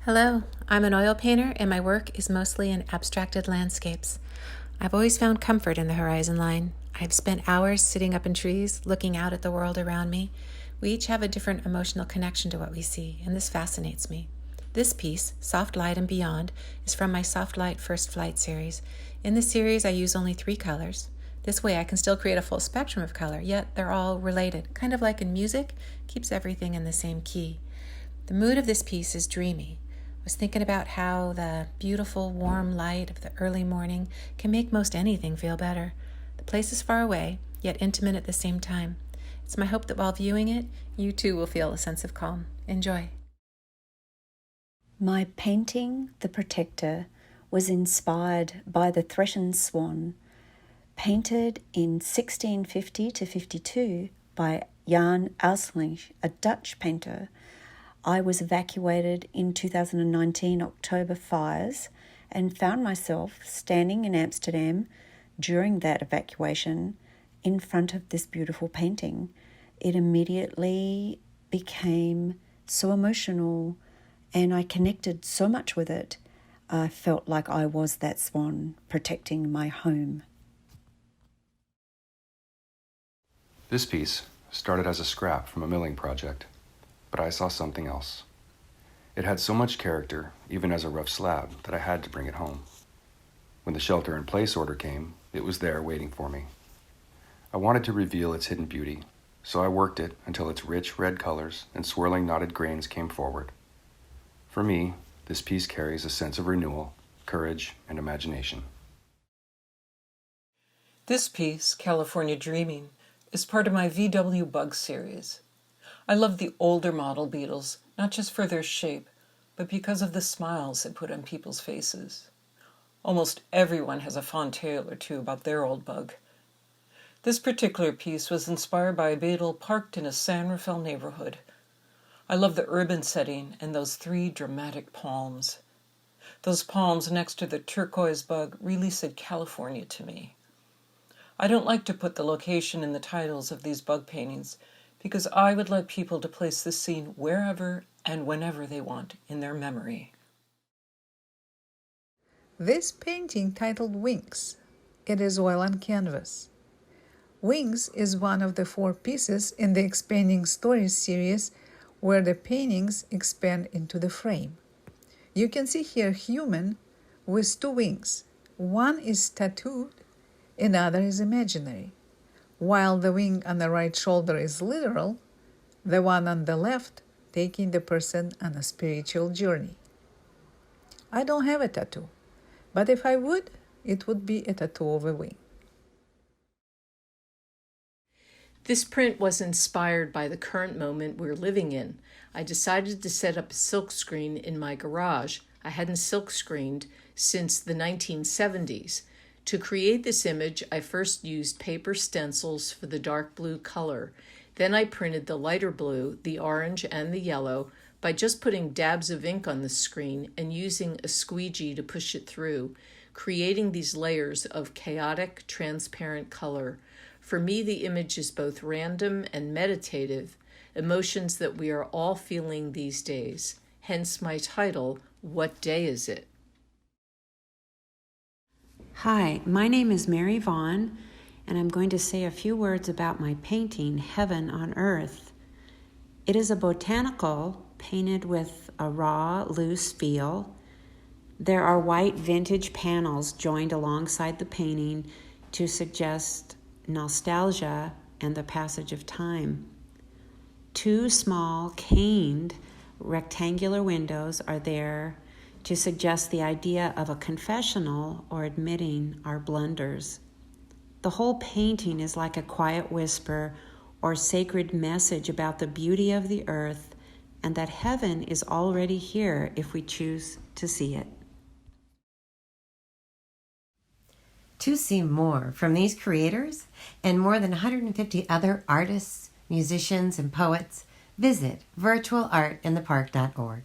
Hello, I'm an oil painter and my work is mostly in abstracted landscapes. I've always found comfort in the horizon line. I've spent hours sitting up in trees, looking out at the world around me. We each have a different emotional connection to what we see, and this fascinates me. This piece, Soft Light and Beyond, is from my Soft Light First Flight series. In this series, I use only 3 colors. This way I can still create a full spectrum of color, yet they're all related. Kind of like in music, keeps everything in the same key. The mood of this piece is dreamy. I was thinking about how the beautiful, warm light of the early morning can make most anything feel better. The place is far away, yet intimate at the same time. It's my hope that while viewing it, you too will feel a sense of calm. Enjoy. My painting, The Protector, was inspired by the threatened swan, painted in 1650 to 52 by Jan Elslinch, a Dutch painter. I was evacuated in 2019 October fires and found myself standing in Amsterdam during that evacuation in front of this beautiful painting. It immediately became so emotional and I connected so much with it. I felt like I was that swan protecting my home. This piece started as a scrap from a milling project, but I saw something else. It had so much character, even as a rough slab, that I had to bring it home. When the shelter-in-place order came, it was there waiting for me. I wanted to reveal its hidden beauty, so I worked it until its rich red colors and swirling knotted grains came forward. For me, this piece carries a sense of renewal, courage, and imagination. This piece, California Dreaming, is part of my VW Bug series. I love the older model beetles, not just for their shape, but because of the smiles they put on people's faces. Almost everyone has a fond tale or two about their old bug. This particular piece was inspired by a beetle parked in a San Rafael neighborhood. I love the urban setting and those 3 dramatic palms. Those palms next to the turquoise bug really said California to me. I don't like to put the location in the titles of these bug paintings because I would like people to place this scene wherever and whenever they want in their memory. This painting titled Wings. It is oil on canvas. Wings is one of the 4 pieces in the Expanding Stories series where the paintings expand into the frame. You can see here human with 2 wings. One is tattooed, another is imaginary. While the wing on the right shoulder is literal, the one on the left taking the person on a spiritual journey. I don't have a tattoo, but if I would, it would be a tattoo of a wing. This print was inspired by the current moment we're living in. I decided to set up a silkscreen in my garage. I hadn't silkscreened since the 1970s. To create this image, I first used paper stencils for the dark blue color. Then I printed the lighter blue, the orange, and the yellow by just putting dabs of ink on the screen and using a squeegee to push it through, creating these layers of chaotic, transparent color. For me, the image is both random and meditative, emotions that we are all feeling these days. Hence my title, What Day Is It? Hi, my name is Mary Vaughn, and I'm going to say a few words about my painting, Heaven on Earth. It is a botanical painted with a raw, loose feel. There are white vintage panels joined alongside the painting to suggest nostalgia and the passage of time. 2 small, caned, rectangular windows are there to suggest the idea of a confessional or admitting our blunders. The whole painting is like a quiet whisper or sacred message about the beauty of the earth and that heaven is already here if we choose to see it. To see more from these creators and more than 150 other artists, musicians, and poets, visit virtualartinthepark.org.